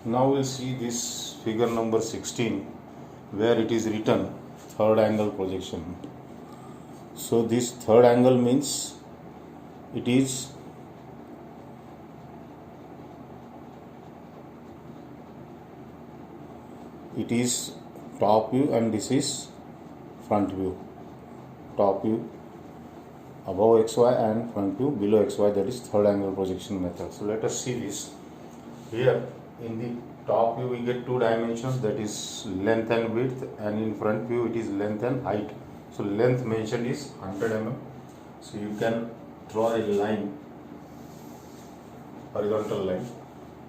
Now we'll see this figure number 16 where it is written third angle projection. So this third angle means it is top view and this is front view. Top view above xy and front view below xy, that is third angle projection method. So let us see this. Here in the top view we get two dimensions, that is length and width, and in front view it is length and height. So length mentioned is 100 mm. So you can draw a line, horizontal line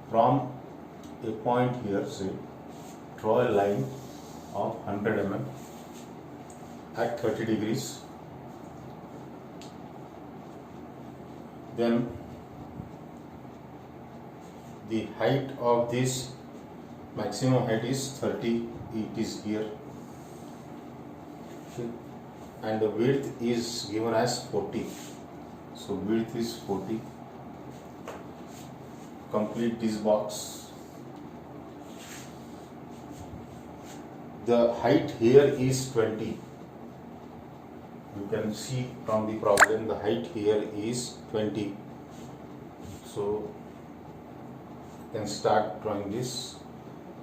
from a point here, say draw a line of 100 mm at 30 degrees. Then the height of this maximum height is 30, it is here, and the width is given as 40. So width is 40. Complete this box. The height here is 20. You can see from the problem the height here is 20. So you can start drawing this.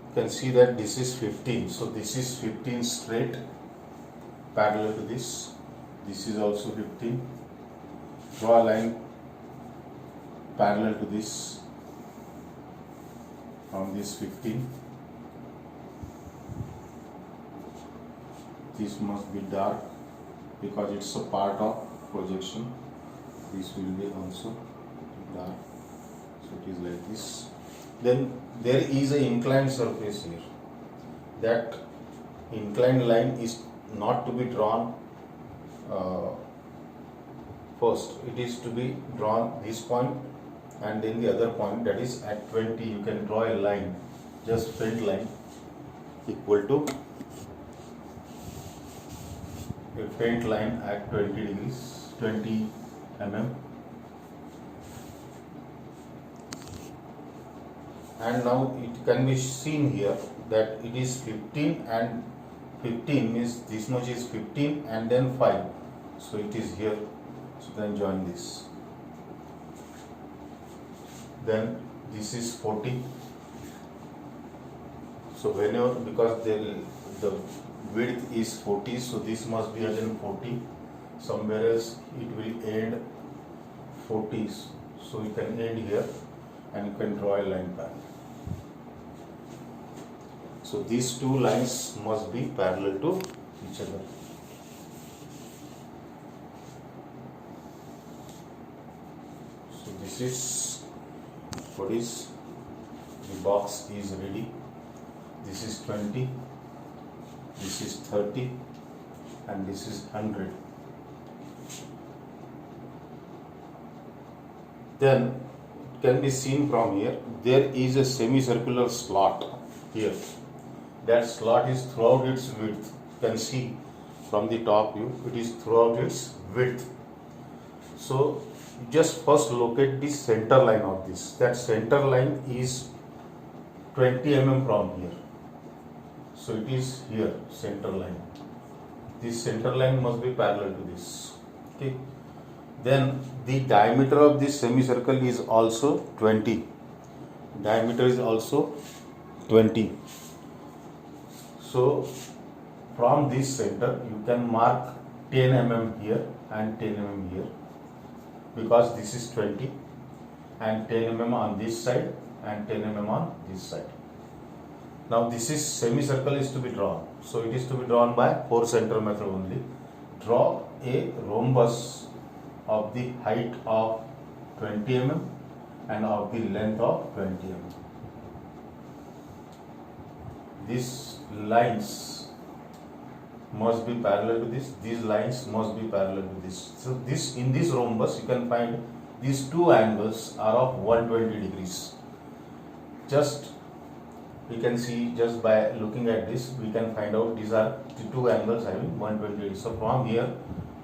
You can see that this is 15. So this is 15 straight parallel to this. This is also 15. Draw a line parallel to this from this 15. This must be dark because it's a part of projection. This will be also dark. So it is like this. Then there is an inclined surface here. That inclined line is not to be drawn first. It is to be drawn this point and then the other point, that is at 20. You can draw a line, just faint line equal to a faint line at 20 degrees, 20 mm. And now it can be seen here that it is 15 and 15 means this much is 15 and then 5. So it is here. So then join this. Then this is 40. So whenever, because the width is 40, so this must be again 40. Somewhere else it will end 40. So you can end here and you can draw a line back. So these two lines must be parallel to each other. So this is what is, the box is ready. This is 20, this is 30 and this is 100. Then it can be seen from here, there is a semicircular slot here. That slot is throughout its width. You can see from the top view, it is throughout its width. So just first locate the center line of this. That center line is 20 mm from here. So it is here, center line. This center line must be parallel to this. Okay. Then the diameter of this semicircle is also 20. Diameter is also 20. So from this center you can mark 10 mm here and 10 mm here, because this is 20 and 10 mm on this side and 10 mm on this side. Now this is semicircle is to be drawn. So it is to be drawn by 4 center method only. Draw a rhombus of the height of 20 mm and of the length of 20 mm. These lines must be parallel to this. These lines must be parallel to this. So this, in this rhombus you can find these two angles are of 120 degrees. Just we can see, just by looking at this we can find out these are the two angles having 120 degrees. So from here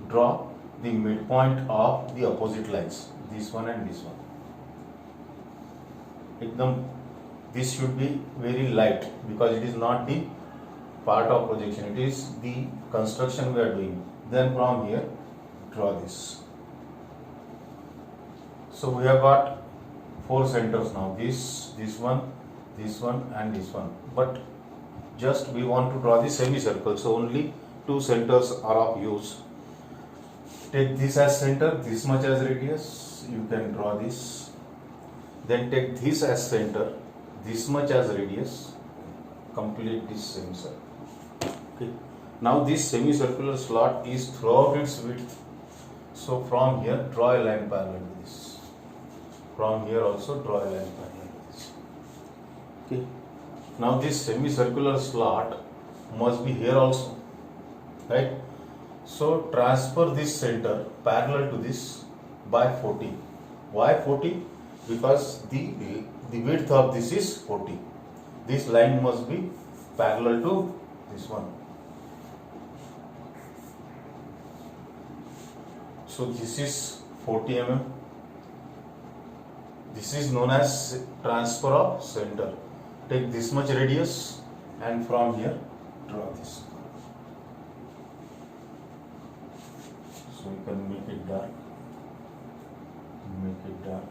draw the midpoint of the opposite lines, this one and this one. this should be very light because it is not the part of projection, it is the construction we are doing. Then from here draw this. So we have got 4 centers now, this one and this one, but just we want to draw the semicircle, so only 2 centers are of use. Take this as center, this much as radius, you can draw this. Then take this as center, this much as radius, complete this semicircle. Okay. Now this semicircular slot is throughout its width. So from here draw a line parallel to this. From here also draw a line parallel to this. Okay. Now this semicircular slot must be here also, right? So transfer this center parallel to this by 40. Why 40? Because the width of this is 40. This line must be parallel to this one. So this is 40 mm. This is known as transfer of center. Take this much radius and from here draw this. So you can make it dark. Make it dark.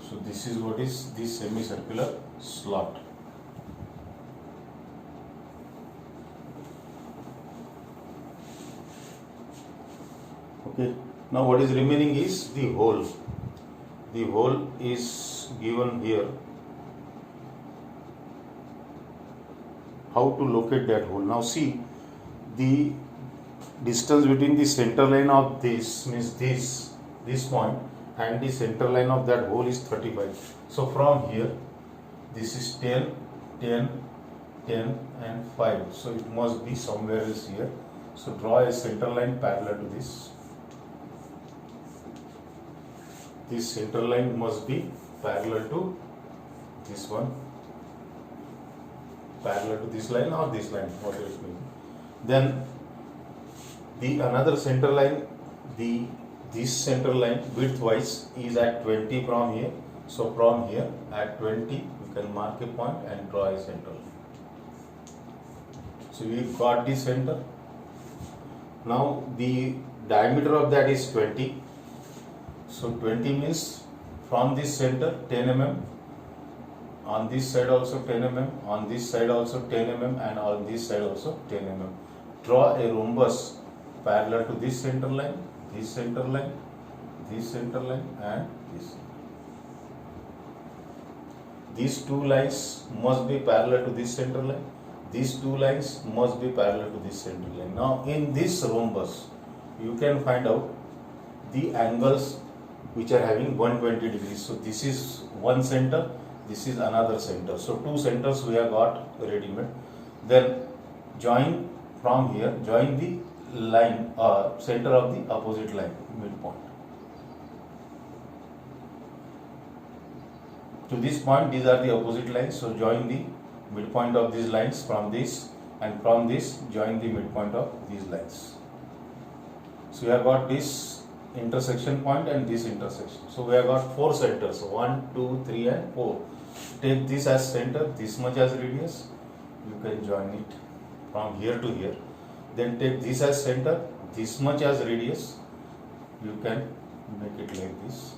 So this is what is this semicircular slot. Okay. Now what is remaining is the hole. The hole is given here. How to locate that hole? Now see, the distance between the center line of this means this point and the center line of that hole is 35. So from here, this is 10, 10, 10 and 5. So it must be somewhere else here. So draw a center line parallel to this. This center line must be parallel to this one, parallel to this line or this line, whatever it may be. Then the another center line, this center line width wise is at 20 from here. So from here at 20 you can mark a point and draw a center line. So we got the center. Now the diameter of that is 20. So 20 means from this center 10 mm, on this side also 10 mm, on this side also 10 mm and on this side also 10 mm. Draw a rhombus parallel to this center line, this center line, this center line and this. These 2 lines must be parallel to this center line. These 2 lines must be parallel to this center line. Now in this rhombus you can find out the angles which are having 120 degrees. So this is one center, this is another center. So 2 centers we have got ready-made. Then join from here, join the line center of the opposite line, midpoint. To this point, these are the opposite lines. So join the midpoint of these lines from this, and from this join the midpoint of these lines. So we have got this intersection point and this intersection. So we have got 4 centers, 1, 2, 3 and 4. Take this as center, this much as radius, you can join it from here to here. Then take this as center, this much as radius, you can make it like this.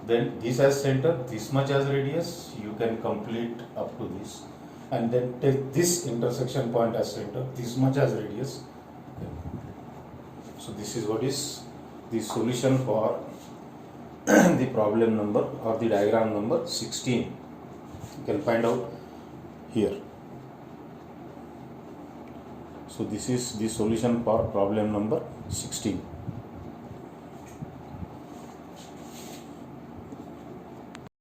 Then this as center, this much as radius, you can complete up to this. And then take this intersection point as center, this much as radius. So this is what is the solution for the problem number or the diagram number 16. You can find out here. So this is the solution for problem number 16.